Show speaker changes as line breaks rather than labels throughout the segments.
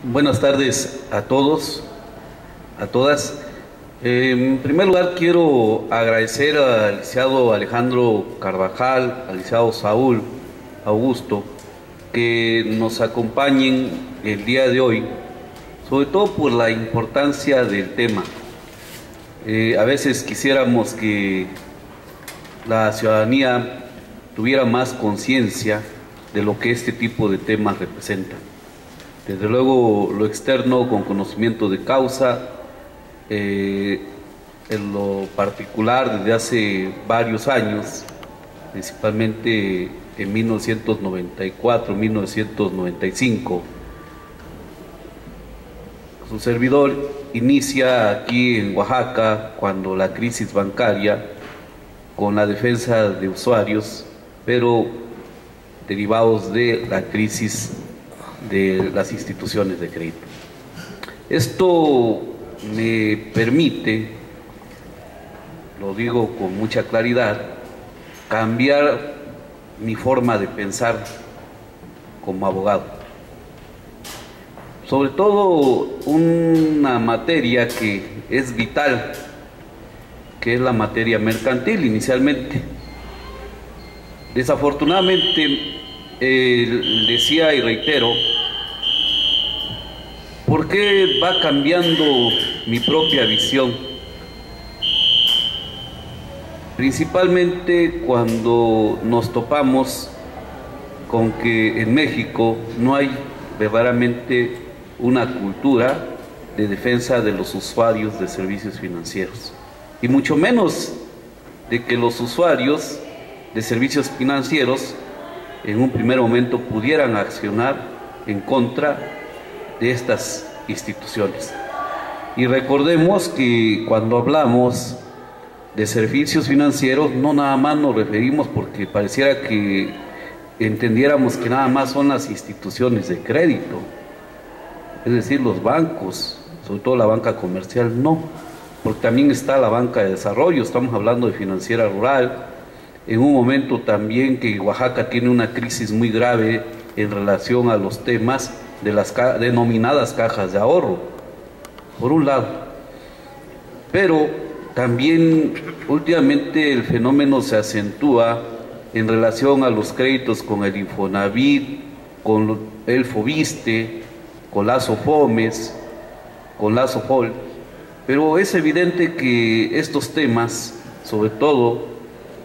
Buenas tardes a todos, a todas. En primer lugar, quiero agradecer al licenciado Alejandro Carvajal, al licenciado Saúl Augusto, que nos acompañen el día de hoy, sobre todo por la importancia del tema. A veces quisiéramos que la ciudadanía tuviera más conciencia de lo que este tipo de temas representan. Desde luego, lo externo con conocimiento de causa, en lo particular desde hace varios años, principalmente en 1994, 1995, su servidor inicia aquí en Oaxaca cuando la crisis bancaria, con la defensa de usuarios, pero derivados de la crisis de las instituciones de crédito. Esto me permite, lo digo con mucha claridad, cambiar mi forma de pensar como abogado. Sobre todo una materia que es vital, que es la materia mercantil inicialmente. Desafortunadamente, decía y reitero, ¿por qué va cambiando mi propia visión? Principalmente cuando nos topamos con que en México no hay verdaderamente una cultura de defensa de los usuarios de servicios financieros, y mucho menos de que los usuarios de servicios financieros en un primer momento pudieran accionar en contra de estas instituciones. Y recordemos que cuando hablamos de servicios financieros, no nada más nos referimos, porque pareciera que entendiéramos que nada más son las instituciones de crédito, es decir, los bancos, sobre todo la banca comercial, no, porque también está la banca de desarrollo, estamos hablando de financiera rural. En un momento también que Oaxaca tiene una crisis muy grave en relación a los temas de las denominadas cajas de ahorro, por un lado. Pero también últimamente el fenómeno se acentúa en relación a los créditos con el Infonavit, con el Fobiste, con la SOFOMES, con la SOFOL. Pero es evidente que estos temas, sobre todo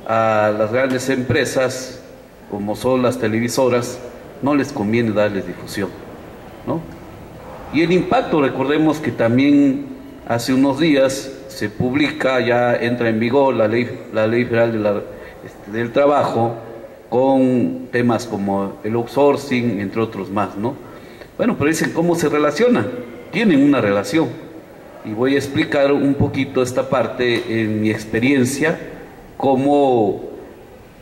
a las grandes empresas, como son las televisoras, no les conviene darles difusión, ¿no? Y el impacto, recordemos que también hace unos días se publica, ya entra en vigor la ley federal del trabajo, con temas como el outsourcing, entre otros más, ¿no? Bueno, pero dicen cómo se relacionan, tienen una relación, y voy a explicar un poquito esta parte en mi experiencia, cómo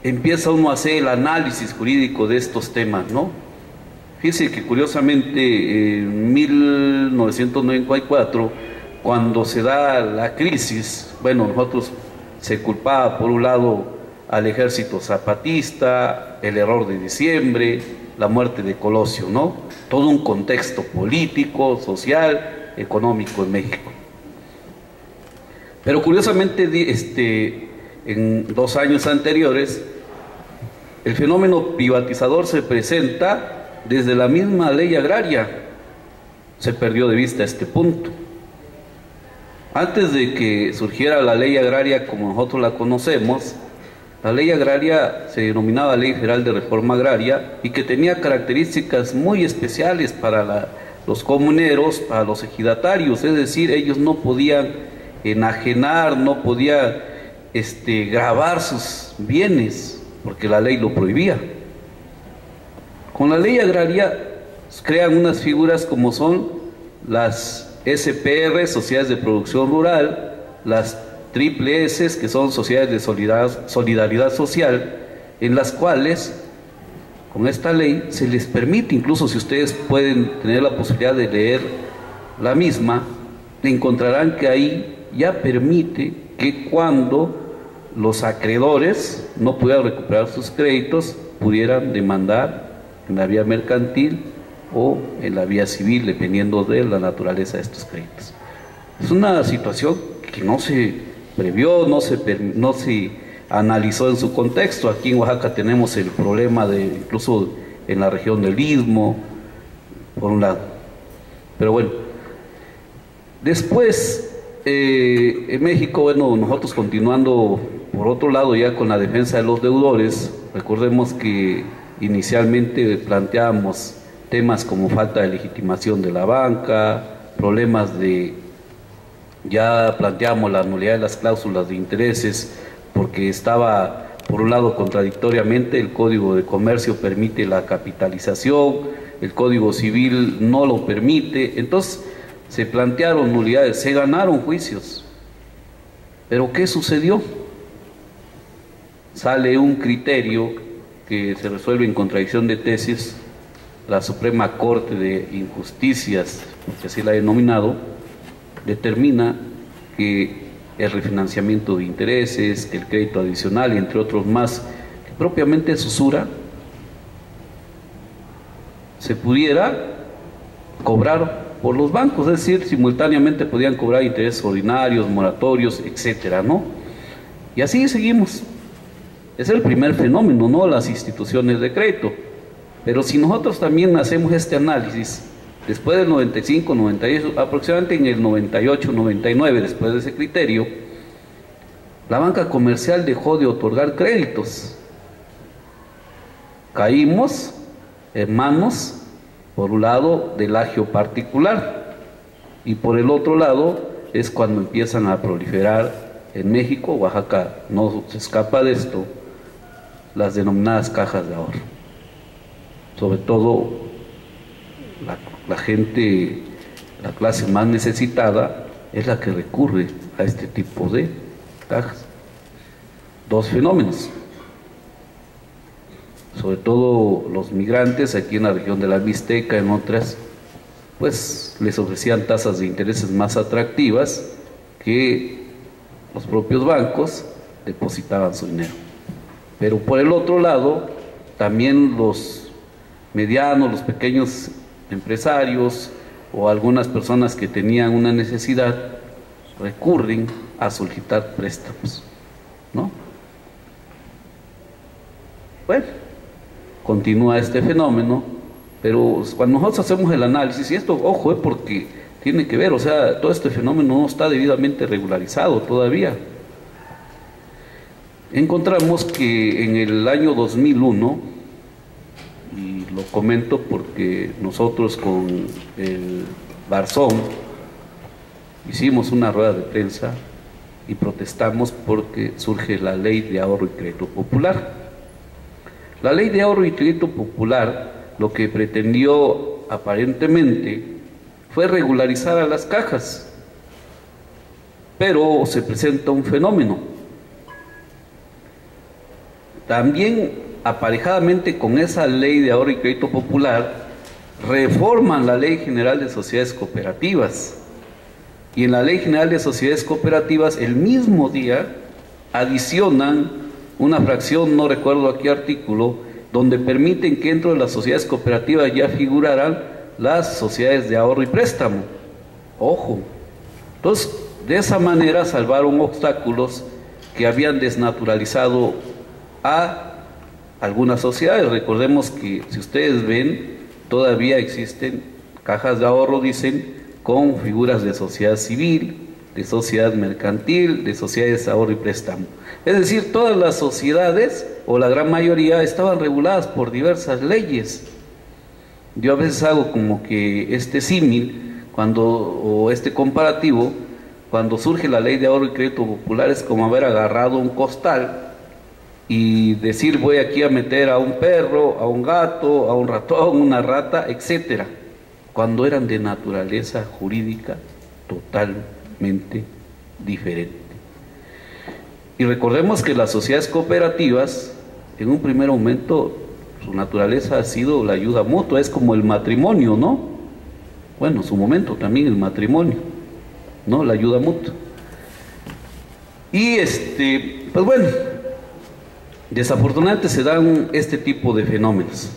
empieza uno a hacer el análisis jurídico de estos temas, ¿no? Fíjense que curiosamente en 1994, cuando se da la crisis, bueno, nosotros se culpaba por un lado al ejército zapatista, el error de diciembre, la muerte de Colosio, ¿no? Todo un contexto político, social, económico en México. Pero curiosamente, en 2 años anteriores, el fenómeno privatizador se presenta desde la misma ley agraria. Se perdió de vista este punto. Antes de que surgiera la ley agraria como nosotros la conocemos, la ley agraria se denominaba Ley Federal de Reforma Agraria, y que tenía características muy especiales para los comuneros, para los ejidatarios, es decir, ellos no podían enajenar, no podían gravar sus bienes, porque la ley lo prohibía. Con la ley agraria crean unas figuras como son las SPR, Sociedades de Producción Rural, las Triple S, que son Sociedades de Solidaridad Social, en las cuales, con esta ley, se les permite, incluso si ustedes pueden tener la posibilidad de leer la misma, encontrarán que ahí ya permite que cuando los acreedores no pudieran recuperar sus créditos, pudieran demandar en la vía mercantil o en la vía civil, dependiendo de la naturaleza de estos créditos. Es una situación que no se previó, no se analizó en su contexto. Aquí en Oaxaca tenemos el problema de, incluso en la región del Istmo, por un lado. Pero bueno, después en México, bueno, nosotros continuando por otro lado ya con la defensa de los deudores, recordemos que inicialmente planteábamos temas como falta de legitimación de la banca, problemas de, ya planteamos la nulidad de las cláusulas de intereses, porque estaba, por un lado, contradictoriamente, el Código de Comercio permite la capitalización, el Código Civil no lo permite, entonces se plantearon nulidades, se ganaron juicios, pero ¿qué sucedió? Sale un criterio que se resuelve en contradicción de tesis, la Suprema Corte de Injusticias, porque así la ha denominado, determina que el refinanciamiento de intereses, que el crédito adicional, y entre otros más, que propiamente es usura, se pudiera cobrar por los bancos, es decir, simultáneamente podían cobrar intereses ordinarios, moratorios, etcétera, ¿no? Y así seguimos. Es el primer fenómeno, ¿no? Las instituciones de crédito. Pero si nosotros también hacemos este análisis, después del 95, 98, aproximadamente en el 98, 99, después de ese criterio, la banca comercial dejó de otorgar créditos. Caímos en manos, por un lado, del agio particular, y por el otro lado es cuando empiezan a proliferar en México, Oaxaca no se escapa de esto, las denominadas cajas de ahorro. Sobre todo la gente, la clase más necesitada, es la que recurre a este tipo de cajas. Dos fenómenos. Sobre todo los migrantes aquí en la región de la Mixteca, en otras, pues les ofrecían tasas de intereses más atractivas que los propios bancos depositaban su dinero. Pero por el otro lado, también los medianos, los pequeños empresarios o algunas personas que tenían una necesidad recurren a solicitar préstamos, ¿no? Bueno, continúa este fenómeno, pero cuando nosotros hacemos el análisis, y esto, ojo, porque tiene que ver, o sea, todo este fenómeno no está debidamente regularizado todavía. Encontramos que en el año 2001, y lo comento porque nosotros con el Barzón hicimos una rueda de prensa y protestamos porque surge la Ley de Ahorro y Crédito Popular. La Ley de Ahorro y Crédito Popular lo que pretendió aparentemente fue regularizar a las cajas, pero se presenta un fenómeno. También aparejadamente con esa Ley de Ahorro y Crédito Popular, reforman la Ley General de Sociedades Cooperativas. Y en la Ley General de Sociedades Cooperativas, el mismo día, adicionan una fracción, no recuerdo a qué artículo, donde permiten que dentro de las sociedades cooperativas ya figuraran las sociedades de ahorro y préstamo. Ojo. Entonces, de esa manera salvaron obstáculos que habían desnaturalizado a algunas sociedades. Recordemos que, si ustedes ven, todavía existen cajas de ahorro, dicen, con figuras de sociedad civil, de sociedad mercantil, de sociedades de ahorro y préstamo. Es decir, todas las sociedades, o la gran mayoría, estaban reguladas por diversas leyes. Yo a veces hago como que este símil, o este comparativo, cuando surge la Ley de Ahorro y Crédito Popular, es como haber agarrado un costal y decir, voy aquí a meter a un perro, a un gato, a un ratón, una rata, etcétera, cuando eran de naturaleza jurídica totalmente diferente. Y recordemos que las sociedades cooperativas, en un primer momento, su naturaleza ha sido la ayuda mutua, es como el matrimonio, ¿no? Bueno, en su momento también el matrimonio, ¿no? La ayuda mutua. Y pues bueno, desafortunadamente se dan este tipo de fenómenos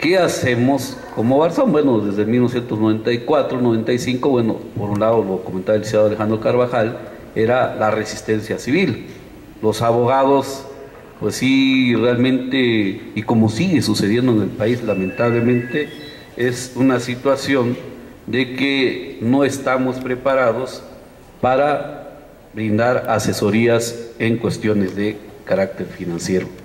¿Qué hacemos como Barzón? Bueno, desde 1994, 95, bueno, por un lado lo comentaba el licenciado Alejandro Carvajal, era la resistencia civil. Los abogados, pues sí, realmente, y como sigue sucediendo en el país, lamentablemente, es una situación de que no estamos preparados para brindar asesorías en cuestiones de carácter financiero.